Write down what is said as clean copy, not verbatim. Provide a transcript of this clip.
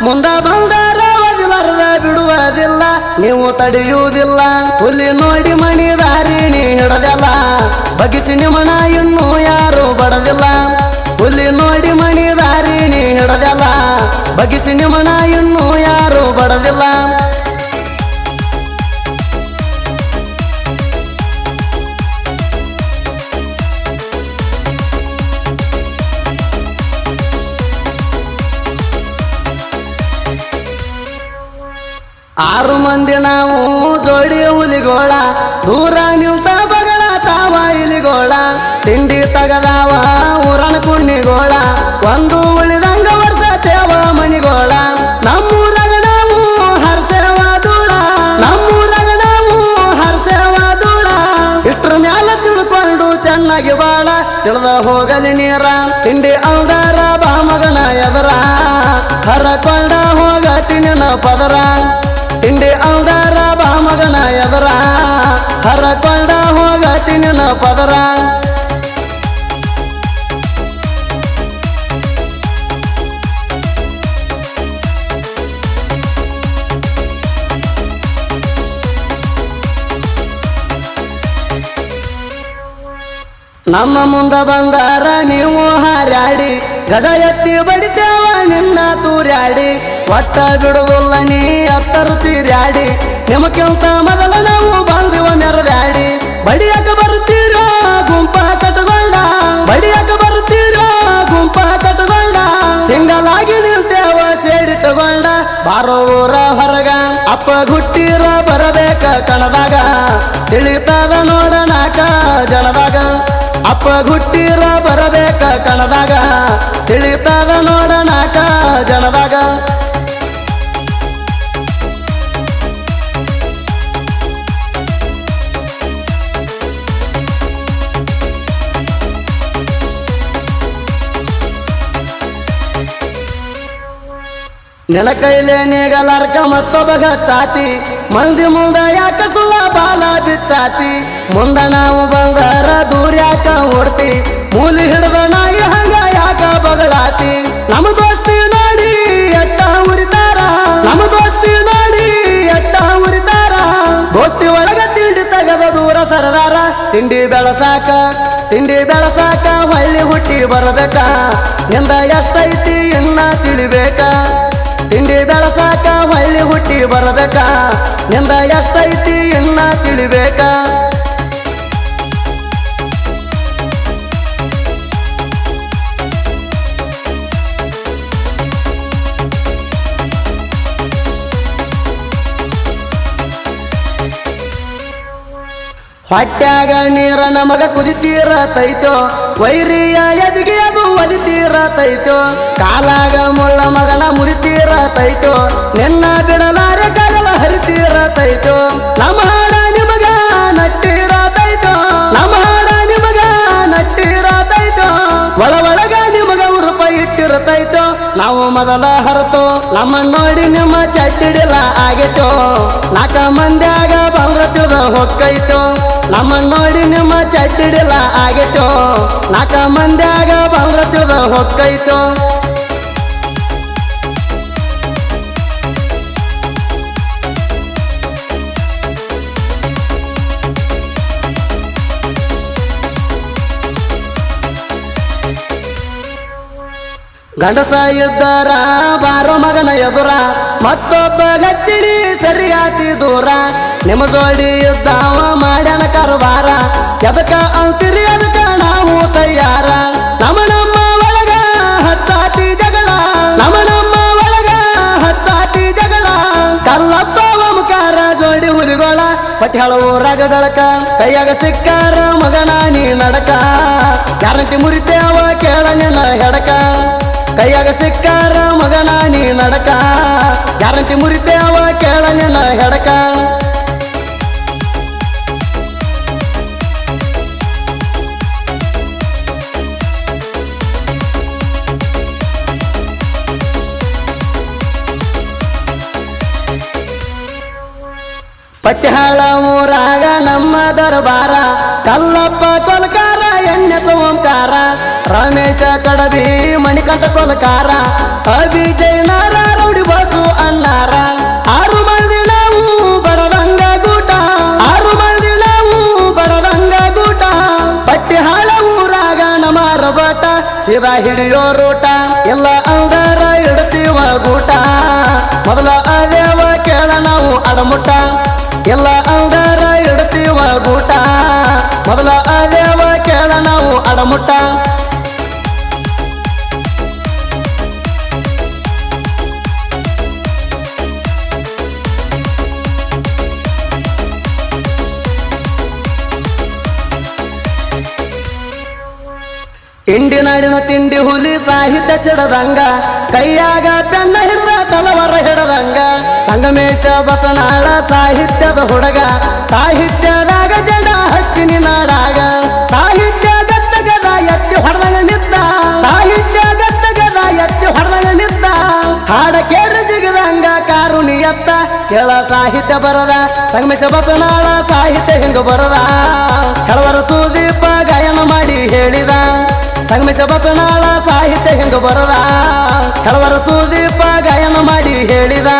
ಮುಂದ ಬಂದಾರ ಒದಿಲಾರದ ಬಿಡುವುದಿಲ್ಲ ನೀವು ತಡೆಯುವುದಿಲ್ಲ ಹುಲಿ ನೋಡಿ ಮಣಿ ದಾರಿಣಿ ಹಿಡದಲ್ಲ ಬಗಿಸಿ ನಿಮಣ ಇನ್ನೂ ಯಾರು ಬಡದಿಲ್ಲ ಹುಲಿ ನೋಡಿ ಮಣಿ ದಾರಿಣಿ ಹಿಡದಲ್ಲ ಬಗಿಸಿ ನಿಮಣ ಇನ್ನೂ ಯಾರು ಬಡದಿಲ್ಲ ಆರು ಮಂದಿ ನಾವು ಜೋಡಿ ಹುಲಿಗೋಳ ದೂರ ನಿಲ್ತ ಬಗಳ ತಾವ ಇಲಿಗೋಳ ತಿಂಡಿ ತಗದಾವ ಊರನ ಕುಣ್ಣಿಗೋಳ ಒಂದು ಉಳಿದಂಗ ವರ್ಷ ತೇವ ಮನಿಗೋಳ ನಮ್ಮೂರಾಗ ನಾವು ಹರ್ಸೇವ ದೂಡ ನಮ್ಮೂರಾಗ ನಾವು ಹರ್ಸೇವ ದೂಡ ಇಷ್ಟ್ರ ಮ್ಯಾಲ ತಿಳ್ಕೊಂಡು ಚೆನ್ನಾಗಿ ಬಾಳ ತಿಳಿದ ಹೋಗಲಿ ನೀರ ತಿಂಡಿ ಅಲ್ದಾರ ಬಾ ಮಗನ ಎದರ ಹರಕೊಂಡ ಹೋಗತೀನಿ ಪದರ ತಿಂಡಿ ಅಲ್ದಾರ ಬಾ ಮಗನ ಎದರ ಹರಕೊಂಡ ಹೋಗತೀನಿ ಪದರ ನಮ್ಮ ಮುಂದ ಬಂದಾರ ನೀವು ಹಾರ್ಯಾಡಿ ಗದ ಎತ್ತಿ ಬಡಿತೇವ ನಿನ್ನ ತೂರ್ಯಾಡಿ ಒಟ್ಟ ಬಿಡುವುಲ್ಲ ನೀ ಅತ್ತರು ಚೀರ್ಯಾಡಿ ನಿಮಕ್ಕಿಂತ ಮೊದಲ ನಾವು ಬಂದಿವ ಮೆರದಾಡಿ ಬಡಿಯಾಕ ಬರ್ತೀರೋ ಗುಂಪ ಕಟ್ಕೊಂಡ ಬಡಿಯಾಕ ಬರ್ತೀರೋ ಗುಂಪ ಕಟ್ಕೊಂಡ ಸಿಂಗಲ್ ಆಗಿ ನಿಲ್ತೇವ ಸೇಡಿಟ್ಟುಕೊಂಡ ಬಾರೋ ಊರ ಹೊರಗ ಅಪ್ಪ ಗುಟ್ಟಿರ ಬರಬೇಕ ಕಣದಾಗ ತಿಳಿತದ ನೋಡನಾಕ ಜನದಾಗ ಅಪ್ಪ ಗುಟ್ಟಿರ ಬರಬೇಕ ಕಣದಾಗ ತಿಳಿತದ ನೋಡನಾಕ ಜನದಾಗ ನೆಲ ಕೈಲೆ ನೀಗಲಾರ್ಕ ಮತ್ತೊಬ್ಬಗ ಚಾತಿ ಮಂದಿ ಮುಂದ ಯಾಕ ಸುಳ್ಳ ಬಾಲ ಬಿಚ್ಚಾತಿ ಮುಂದ ನಾವು ಬಂಗಾರ ದೂರ ಯಾಕ ಓಡ್ತಿ ಮೂಲಿ ಹಿಡ್ದ ನಾಯಿ ಹಂಗ ಯಾಕ ಬಗಳಾತಿ ನಮ್ಮ ದೋಸ್ತಿ ನೋಡಿ ಎಟ್ಟ ಉರಿತಾರ ನಮ್ಮ ದೋಸ್ತಿ ನೋಡಿ ಎಟ್ಟ ಉರಿತಾರ ದೋಸ್ತಿ ಒಳಗ ತಿಂಡಿ ತಗದ ದೂರ ಸರದಾರ ತಿಂಡಿ ಬೆಳಸಾಕ ಹೊಳ್ಳಿ ಹುಟ್ಟಿ ಬರಬೇಕ ನಿಂದ ಎಷ್ಟೈತಿ ಇನ್ನ ತಿಳಿಬೇಕ ತಿಂಡಿ ಬೆಳಸಾಕ ಹೊಳ್ಳಿ ಹುಟ್ಟಿ ಬರಬೇಕ ನಿಂದ ಎಷ್ಟೈತಿ ಇನ್ನ ತಿಳಿಬೇಕ ಹೊಟ್ಯಾಗ ನೀರ ನಮಗ ಕುದಿತೀರತೈತೋ ವೈರಿಯ ಎದಿಗೆ ಅದು ಒದಿತೀರತೈತೋ ಕಾಲಾಗ ಮುಳ್ಳ ಮಗನ ಮುರಿತೀರತೈತೋ ನಿನ್ನ ಬಿಡಲಾರೆ ಕಗಲ ಹರಿತೀರತೈತೋ ನಮ್ಮ ಹಾಡ ನಿಮಗ ನಟ್ಟಿರತೈತೋ ನಮ್ಮ ಹಾಡ ನಿಮಗ ನಟ್ಟಿರತೈತೋ ಒಳಗ ನಿಮಗ ರೂಪಾಯಿ ಇಟ್ಟಿರತೈತೋ ನಾವು ಮೊದಲ ಹರತೋ ನಮ್ಮ ನೋಡಿ ನಿಮ್ಮ ಚಟ್ಟಿಡಿಲ್ಲ ಆಗೈತೋ ನಾಕ ಮಂದ್ಯಾಗ ಬಂದ್ರ ತಿಳಿದ ಹೊಕ್ಕೈತೋ ನಮ್ಮ ನೋಡಿ ನಿಮ್ಮ ಚಟ್ಟಿಡಿಲ್ಲ ಆಗೈತೋ ನಾಕ ಮಂದ್ಯಾಗ ಬಂದ್ರ ತಿಳಿದ ಹೊಕ್ಕೈತೋ ಗಂಡಸ ಇದ್ದರ ಬಾರೋ ಮಗನ ಎದುರ ಮತ್ತೊಬ್ಬ ಗಚ್ಚಿಡಿ ಸರಿಯಾತಿ ದೂರ ನಿಮ್ಮ ಜೋಡಿ ಇದ್ದಾವ ಮಾಡ್ಯಾನ ಕರುವಾರ ಎದಕ ಅಂತಿರಿ ಅದಕ್ಕ ನಾವು ತಯಾರ ನಮ್ಮ ಒಳಗ ಹತ್ತಾತಿ ಜಗಳ ನಮ್ಮ ಒಳಗ ಹತ್ತಾತಿ ಜಗಳ ಕಲ್ಲಪ್ಪ ಮುಖಾರ ಜೋಡಿ ಹುಲಿಗೋಳ ಪಟ್ಯಾಳ ಊರಾಗ ಬೆಳಕ ಕೈಯಾಗ ಸಿಕ್ಕಾರ ಮಗನ ನೀ ನಡಕ ಗ್ಯಾರಂಟಿ ಮುರಿತೇವ ಕೇಳ ನಿನ್ನ ಹೆಡಕ ಕೈಯಾಗ ಸಿಕ್ಕಾರ ಮಗನ ನೀ ನಡಕ ಗ್ಯಾರಂಟಿ ಮುರಿತೇವ ಕೇಳ ನಿನ್ನ ಹೆಡಕ ಪಟ್ಯಾಳ ಊರಾಗ ನಮ್ಮ ದರ್ಬಾರ ಕಲ್ಲಪ್ಪ ಕೊಲ್ಕಾರ ಎಣ್ಣೆ ಓಂಕಾರ ರಮೇಶ ಕಡಬಿ ಮಣಿಕಂಠ ಕೊಲಕಾರ ಅಭಿಜಯನಾರ ರೌಡಿ ಬಸು ಅಣ್ಣಾರ 6 ಮಂದಿ ನಾವು ಬಡದಂಗ ಗೂಟ 6 ಮಂದಿ ನಾವು ಬಡದಂಗ ಗೂಟ ಪಟ್ಟಿ ಹಾಳ ಊರಾಗ ನಮಾರ ಬಟ ಸೀದಾ ಹಿಡಿಯೋ ರೂಟ ಎಲ್ಲ ಅಂದರ ಇಡ್ತೀವ ಗೂಟ ಮೊದಲ ಅದೇವ ಕೇಳ ನಾವು ಅಡಮುಟ್ಟ ಎಲ್ಲ ಅಂದರ ಇಡ್ತೀವ ಗೂಟ ಮೊದಲ ಅದೇವ ಕೇಳ ನಾವು ಅಡಮುಟ್ಟ ಇಂಡಿನಾಡಿನ ತಿಂಡಿ ಹುಲಿ ಸಾಹಿತ್ಯ ಸಿಡದಂಗ ಕೈಯಾಗ ಪೆನ್ನ ಹಿಡಿದ ತಲವರ ಹಿಡದಂಗ ಸಂಗಮೇಶ ಬಸನಾಳ ಸಾಹಿತ್ಯದ ಹುಡುಗ ಸಾಹಿತ್ಯದಾಗ ಜನ ಹಚ್ಚಿನಿ ನಾಡಾಗ ಸಾಹಿತ್ಯ ಗದ್ದಗದ ಎತ್ತಿ ಹೊಡೆದಂಗ ನಿತ್ತ ಸಾಹಿತ್ಯ ಗದ್ದಗದ ಎತ್ತಿ ಹೊಡೆದಂಗ ನಿತ್ತ ಹಾಡ ಕೇಳಿ ಜಿಗದಂಗ ಕಾರುಣಿ ಎತ್ತ ಕೇಳ ಸಾಹಿತ್ಯ ಬರದ ಸಂಗಮೇಶ ಬಸನಾಳ ಸಾಹಿತ್ಯ ಹಿಂಗ ಬರದ ಕೆಲವರ ಸುದೀಪ ಗಾಯನ ಮಾಡಿ ಹೇಳಿದ ಸಂಗಮೇಶ ಬಸನಾಳ ಸಾಹಿತ್ಯ ಹಿಂಗ ಬರದ ಕೆಲವರ ಸುದೀಪ ಗಾಯನ ಮಾಡಿ ಹೇಳಿದ